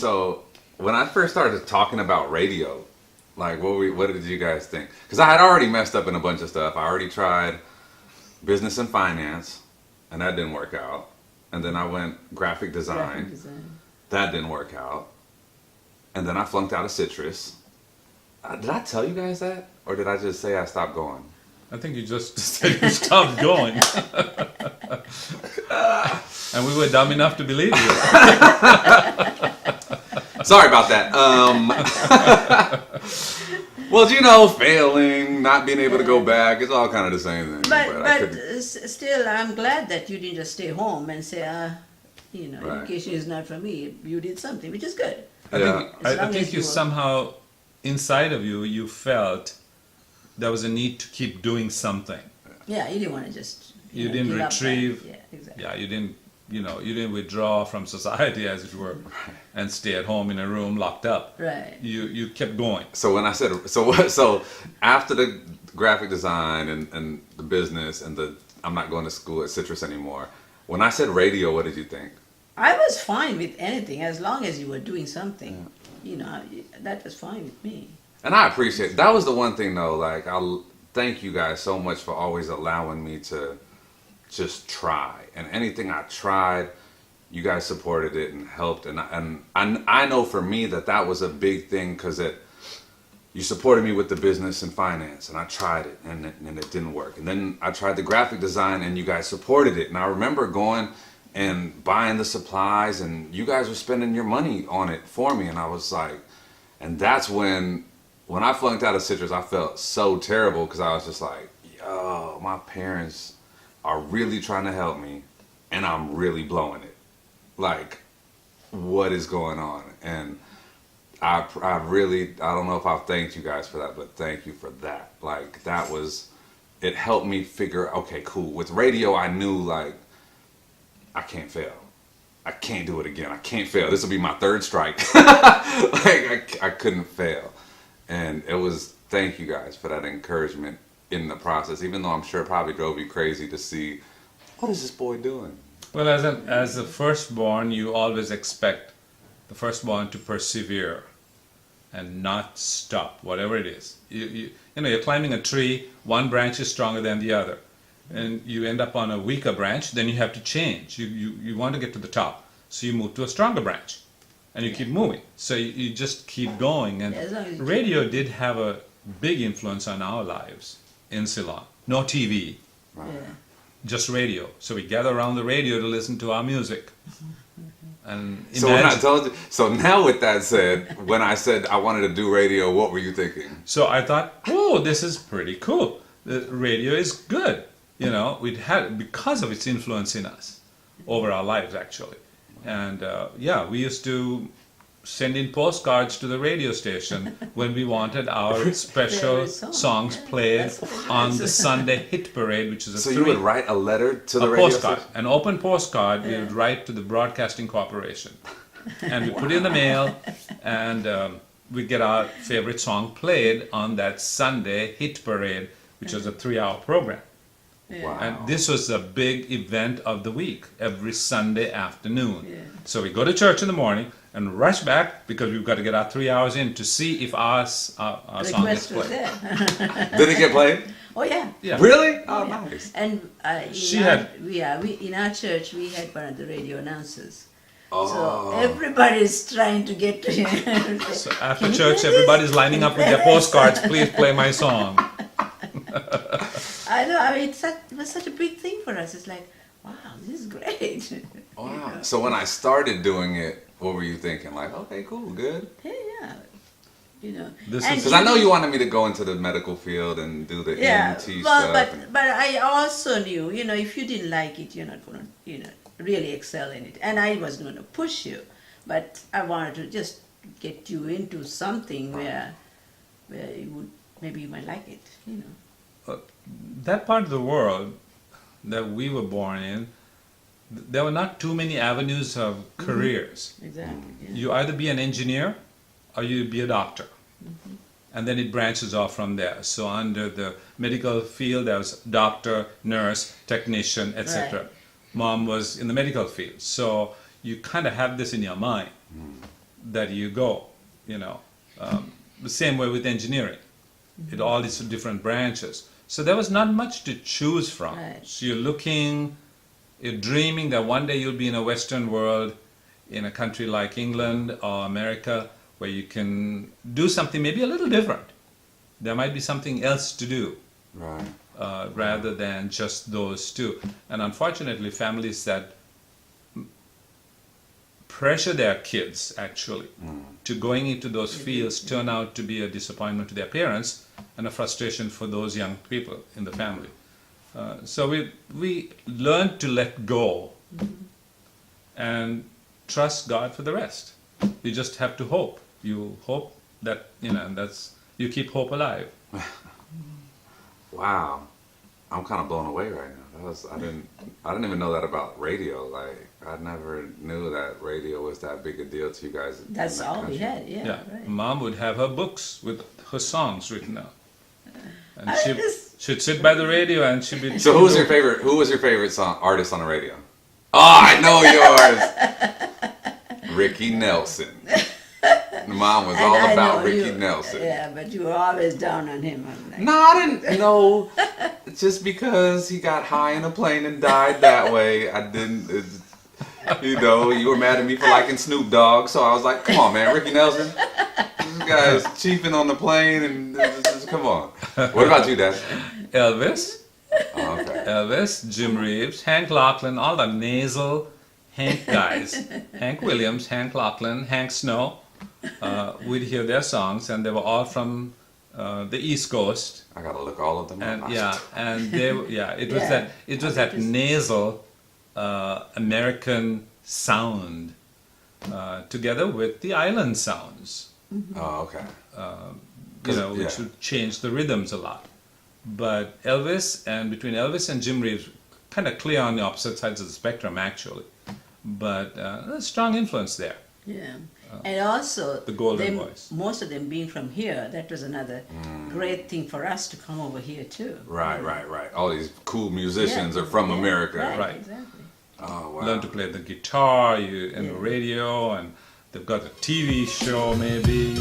So when I first started talking about radio, like what did you guys think? Because I had already messed up in a bunch of stuff. I already tried business and finance, and that didn't work out. And then I went graphic design. That didn't work out. And then I flunked out of Citrus. Did I tell you guys that? Or did I just say I stopped going? I think you just said you stopped going. And we were dumb enough to believe you. Sorry about that. Well, you know, failing, not being able to go back, it's all kind of the same thing. But still, I'm glad that you didn't just stay home and say, education is not for me. You did something, which is good. I think you somehow, inside of you, you felt there was a need to keep doing something. Yeah, you didn't want to just... You didn't retrieve... Yeah, exactly. Yeah, you didn't withdraw from society, as it were, and stay at home in a room locked up. Right. You kept going. So when I said... So after the graphic design and the business and I'm not going to school at Citrus anymore, when I said radio, what did you think? I was fine with anything as long as you were doing something. That was fine with me. And I appreciate it. That was the one thing, though. Like, I thank you guys so much for always allowing me to just try. And anything I tried, you guys supported it and helped. And I know for me that was a big thing because you supported me with the business and finance. And I tried it, and it didn't work. And then I tried the graphic design, and you guys supported it. And I remember going and buying the supplies, and you guys were spending your money on it for me. And I was like, and that's when I flunked out of Citrus, I felt so terrible because I was just like, yo, my parents are really trying to help me and I'm really blowing it. Like, what is going on? And I don't know if I've thanked you guys for that, but thank you for that. Like, it helped me figure, okay, cool. With radio, I knew, like, I can't fail. I can't do it again. I can't fail. This will be my third strike. Like, I couldn't fail. And it was, thank you guys for that encouragement in the process, even though I'm sure it probably drove you crazy to see, what is this boy doing? Well, as a firstborn, you always expect the firstborn to persevere and not stop, whatever it is. You're climbing a tree, one branch is stronger than the other, and you end up on a weaker branch, then you have to change. You want to get to the top, so you move to a stronger branch. And you keep moving. So you just keep going. And radio did have a big influence on our lives in Ceylon. No TV. Yeah. Just radio. So we gather around the radio to listen to our music. And so now with that said, when I said I wanted to do radio, what were you thinking? So I thought, oh, this is pretty cool. The radio is good. We'd had, because of its influence in us, over our lives actually. And we used to send in postcards to the radio station when we wanted our special songs played on the Sunday hit parade, which is you would write a letter to the radio postcard, station? an open postcard. We would write to the Broadcasting Corporation, and we put it in the mail, and we'd get our favorite song played on that Sunday hit parade, which was a 3-hour program. Yeah. Wow. And this was a big event of the week, every Sunday afternoon. Yeah. So we go to church in the morning and rush back because we've got to get our 3 hours in to see if our song gets played. Did it get played? Oh yeah. Really? Oh, nice. And in our church we had one of the radio announcers. Oh. So everybody's trying to get to him. So after church, everybody's lining up with their postcards. Please play my song. I know. I mean, it was such a big thing for us. It's like, wow, this is great. Wow. So when I started doing it, what were you thinking? Like, okay, cool, good. Yeah. Because I know you wanted me to go into the medical field and do the EMT stuff. But I also knew, if you didn't like it, you're not going to, really excel in it. And I was going to push you, but I wanted to just get you into something where maybe you might like it, That part of the world that we were born in, there were not too many avenues of careers. Exactly. Yeah. You either be an engineer or you be a doctor. Mm-hmm. And then it branches off from there. So under the medical field, there was doctor, nurse, technician, etc. Right. Mom was in the medical field. So you kind of have this in your mind. that you go, you know. The same way with engineering. It all is different branches. So there was not much to choose from. Right. So you're dreaming that one day you'll be in a Western world, in a country like England or America, where you can do something maybe a little different. There might be something else to do. Right. Rather than just those two. And unfortunately, families that pressure their kids actually to going into those fields turn out to be a disappointment to their parents and a frustration for those young people in the family. So we learn to let go and trust God for the rest. You just have to hope. You hope that, you know, you keep hope alive. Wow, I'm kind of blown away right now. I didn't even know that about radio. Like, I never knew that radio was that big a deal to you guys. in That's that all country. we had, yeah, Yeah, right. Mom would have her books with her songs written out, and I just- she'd sit by the radio and she'd be. So who was your favorite song artist on the radio? Oh, I know yours. Ricky Nelson. Mom was And all I about know Ricky you- Nelson. Yeah, but you were always down on him. I'm like, No, I didn't know. Just because he got high in a plane and died that way, I didn't. You know, you were mad at me for liking Snoop Dogg, so I was like, "Come on, man, Ricky Nelson. This guy's chiefing on the plane, and come on." What about you, Dad? Elvis, Oh, okay. Elvis, Jim Reeves, Hank Lachlan, all the nasal Hank guys. Hank Williams, Hank Lachlan, Hank Snow. We'd hear their songs, and they were all from the East Coast. I gotta look all of them And up. yeah, and they it was Yeah. that nasal American sound together with the island sounds, Oh, okay. you know, which Yeah. would change the rhythms a lot. But between Elvis and Jim Reeves, kind of clear on the opposite sides of the spectrum actually, but a strong influence there. yeah. And also, The golden voice. most of them being from here, that was another great thing for us to come over here too. Right. All these cool musicians Yeah, are from yeah, America. Right. Exactly. Oh, wow. Learn to play the guitar, and the Yeah. radio, and they've got a TV show maybe.